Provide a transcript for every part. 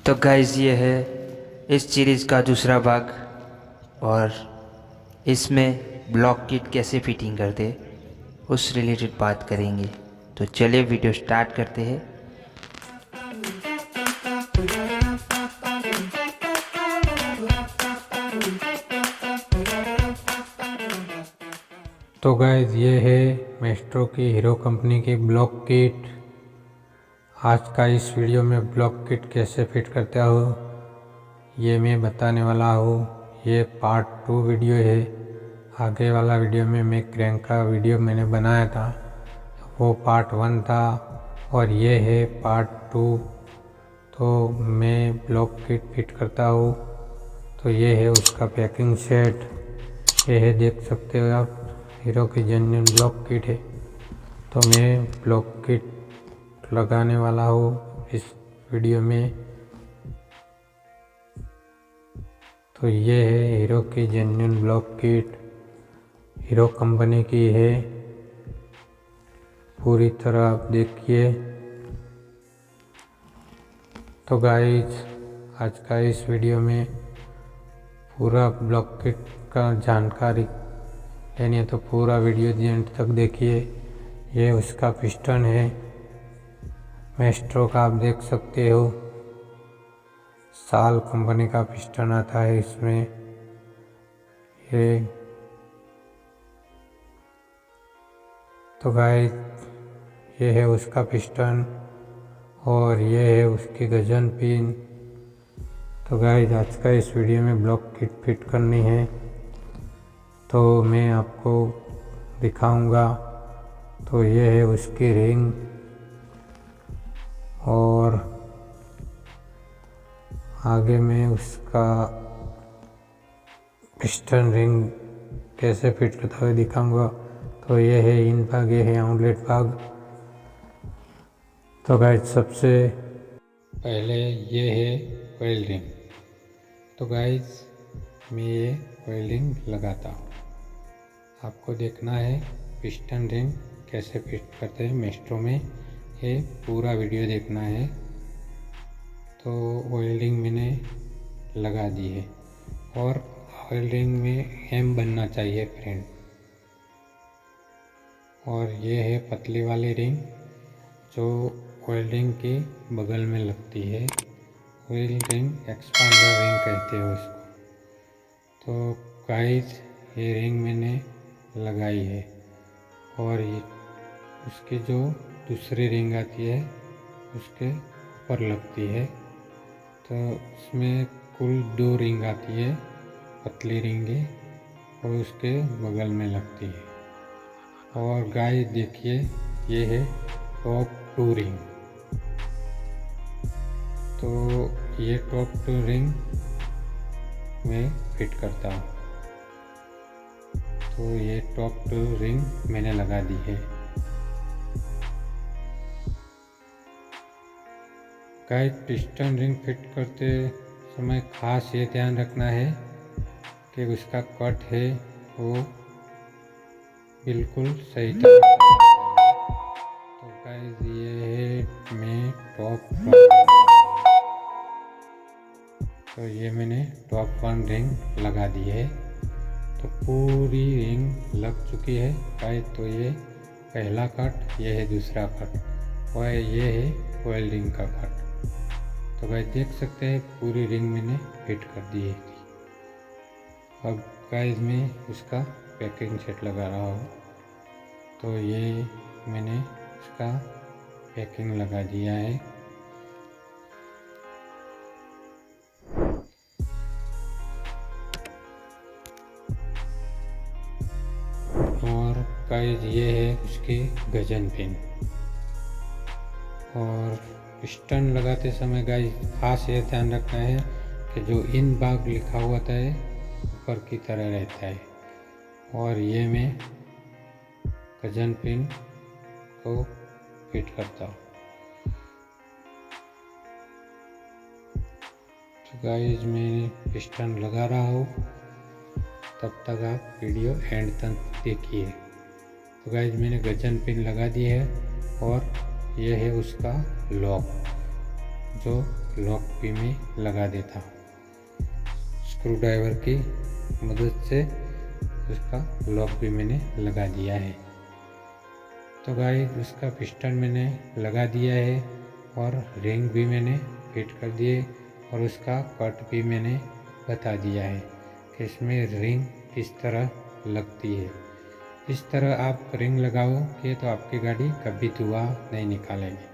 तो गाइस ये है इस सीरीज़ का दूसरा भाग और इसमें ब्लॉक किट कैसे फिटिंग करते उस रिलेटेड बात करेंगे। तो चलिए वीडियो स्टार्ट करते हैं। तो गाइस ये है मेस्ट्रो की हीरो कंपनी की ब्लॉक किट। आज का इस वीडियो में ब्लॉक किट कैसे फिट करता हो ये मैं बताने वाला हूँ। ये पार्ट 2 वीडियो है। आगे वाला वीडियो में मैं क्रैंक का वीडियो मैंने बनाया था, वो पार्ट 1 था और ये है पार्ट 2। तो मैं ब्लॉक किट फिट करता हूँ। तो ये है उसका पैकिंग सेट, ये है देख सकते हो आप, हीरो की जेन्युइन ब्लॉक किट है। तो मैं ब्लॉक किट लगाने वाला हूँ इस वीडियो में। तो ये है हीरो की genuine block kit, hero company की है। पूरी तरह आप देखिए। तो गाइस आज का इस वीडियो में पूरा ब्लॉक किट का जानकारी लेनी है तो पूरा वीडियो एंड तक देखिए। ये उसका पिस्टन है मेस्ट्रो का, आप देख सकते हो। साल कंपनी का पिस्टन आता है इसमें। ये तो गाइस ये है उसका पिस्टन और ये है उसकी गजन पिन। तो गाइस आज का इस वीडियो में ब्लॉक किट फिट करनी है तो मैं आपको दिखाऊंगा। तो ये है उसकी रिंग और आगे में उसका पिस्टन रिंग कैसे फिट करता हुआ दिखाऊंगा। तो ये है इन भाग, ये है आउटलेट भाग। तो गाइस सबसे पहले ये है ऑयल रिंग। तो गाइस मैं ये ऑयल रिंग लगाता हूँ। आपको देखना है पिस्टन रिंग कैसे फिट करते हैं मेस्ट्रो में, ये पूरा वीडियो देखना है। तो ऑयल रिंग मैंने लगा दी है और ऑयल रिंग में एम बनना चाहिए फ्रेंड। और ये है पतली वाली रिंग जो ऑयल रिंग के बगल में लगती है। ऑयल रिंग एक्सपांडर रिंग कहते हैं उसको। तो गाइस ये रिंग मैंने लगाई है और ये उसकी जो दूसरी रिंग आती है उसके ऊपर लगती है। तो इसमें कुल 2 रिंग आती है, पतली रिंगे और उसके बगल में लगती है। और गाइस देखिए ये है टॉप 2 रिंग। तो ये टॉप 2 रिंग में फिट करता हूँ। तो ये टॉप 2 रिंग मैंने लगा दी है। गाइस पिस्टन रिंग फिट करते समय खास ये ध्यान रखना है कि उसका कट है वो बिल्कुल सही तरह। तो गाइस ये है मैं टॉप 1, तो ये मैंने टॉप 1 रिंग लगा दी है। तो पूरी रिंग लग चुकी है गाइस। तो ये पहला कट, ये है दूसरा कट और ये है ऑयल रिंग का कट। तो गाइस देख सकते हैं पूरी रिंग मैंने फिट कर दी है। अब गाइस मैं उसका पैकिंग सेट लगा रहा हूँ। तो ये मैंने इसका पैकिंग लगा दिया है। और गाइस ये है उसकी गजन पिन। और पिस्टन लगाते समय गाइस खास ये ध्यान रखना है कि जो इन भाग लिखा हुआ था ऊपर की तरह रहता है। और ये मैं गजन पिन को फिट करता हूँ। तो गाइस मैं पिस्टन लगा रहा हूँ, तब तक आप वीडियो एंड तक देखिए। तो गाइस मैंने गजन पिन लगा दी है और यह है उसका लॉक जो लॉक भी में लगा देता हूँ। स्क्रू ड्राइवर की मदद से उसका लॉक भी मैंने लगा दिया है। तो गाइस उसका पिस्टन मैंने लगा दिया है और रिंग भी मैंने फिट कर दिए और उसका कट भी मैंने बता दिया है कि इसमें रिंग किस तरह लगती है। इस तरह आप रिंग लगाओगे तो आपकी गाड़ी कभी धुआं नहीं निकालेगी।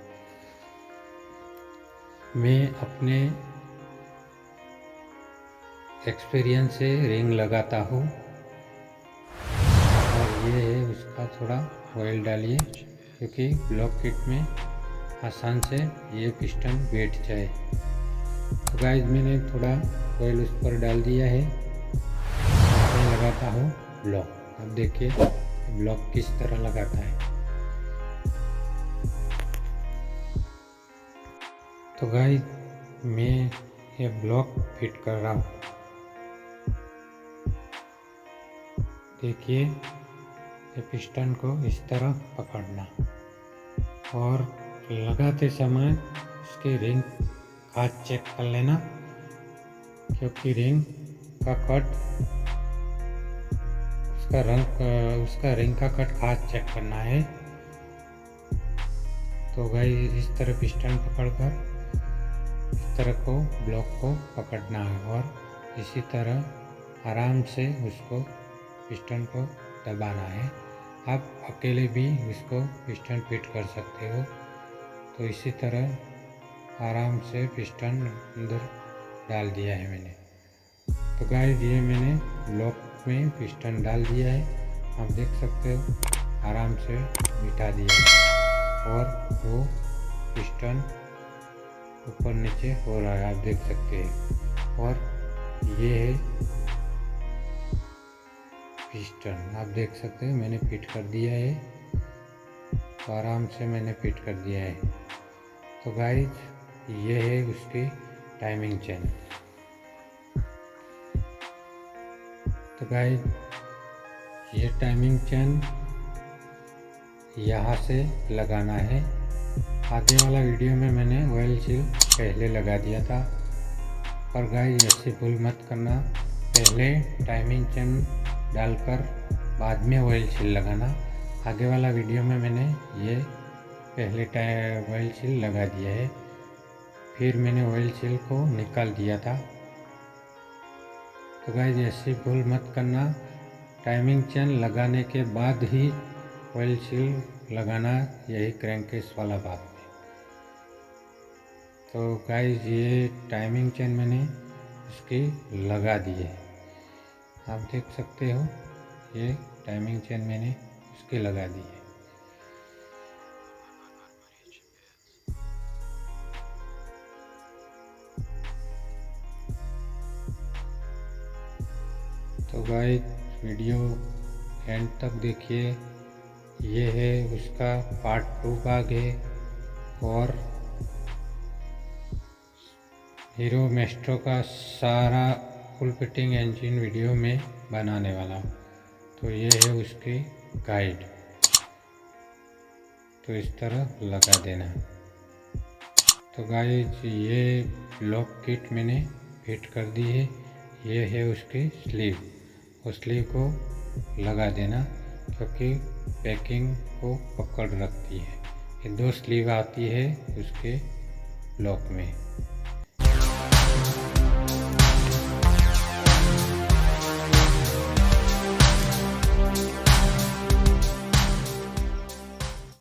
मैं अपने एक्सपीरियंस से रिंग लगाता हूँ। और ये है उसका थोड़ा ऑयल डालिए क्योंकि ब्लॉक किट में आसान से ये पिस्टन बैठ जाए। तो गाइस मैंने थोड़ा ऑयल उस पर डाल दिया है। मैं लगाता हूँ ब्लॉक। अब देखिए ब्लॉक किस तरह लगाता है। तो गाइस मैं ये ब्लॉक फिट कर रहा हूँ। देखिए ये पिस्टन को इस तरह पकड़ना और लगाते समय इसके रिंग का चेक कर लेना क्योंकि रिंग का कट उसका रिंग का कट खास चेक करना है। तो गाइस इस तरह पिस्टन पकड़कर इस तरह को ब्लॉक को पकड़ना है और इसी तरह आराम से उसको पिस्टन को दबाना है। आप अकेले भी इसको पिस्टन फिट कर सकते हो। तो इसी तरह आराम से पिस्टन अंदर डाल दिया है मैंने। तो गाइस ये मैंने ब्लॉक में पिस्टन डाल दिया है। आप देख सकते हो आराम से बिठा दिया है और वो पिस्टन ऊपर नीचे हो रहा है, आप देख सकते हैं। और ये है पिस्टन, आप देख सकते हैं मैंने फिट कर दिया है। तो आराम से मैंने फिट कर दिया है। तो गाइस ये है उसकी टाइमिंग चेन। तो गाइस ये टाइमिंग चेन यहाँ से लगाना है। आगे वाला वीडियो में मैंने ऑयल सील पहले लगा दिया था, पर गाइस ऐसी भूल मत करना। पहले टाइमिंग चेन डालकर बाद में ऑयल सील लगाना। आगे वाला वीडियो में मैंने ये पहले ऑयल सील लगा दिया है, फिर मैंने ऑयल सील को निकाल दिया था। तो गाइस ऐसी भूल मत करना। टाइमिंग चेन लगाने के बाद ही ऑयल सील लगाना, यही क्रैंककेस वाला बात है। तो गाइस ये टाइमिंग चेन मैंने इसकी लगा दी है, आप देख सकते हो। ये टाइमिंग चेन मैंने इसकी लगा दी है। तो गाइस वीडियो एंड तक देखिए। ये है उसका पार्ट 2 भाग है और हीरो मैस्ट्रो का सारा फुल फिटिंग इंजन वीडियो में बनाने वाला हूँ। तो ये है उसकी गाइड। तो इस तरह लगा देना। तो गाइस ये ब्लॉक किट मैंने फिट कर दी है। ये है उसकी स्लीव, उस स्लीव को लगा देना क्योंकि पैकिंग को पकड़ रखती है। ये 2 स्लीव आती है उसके ब्लॉक में।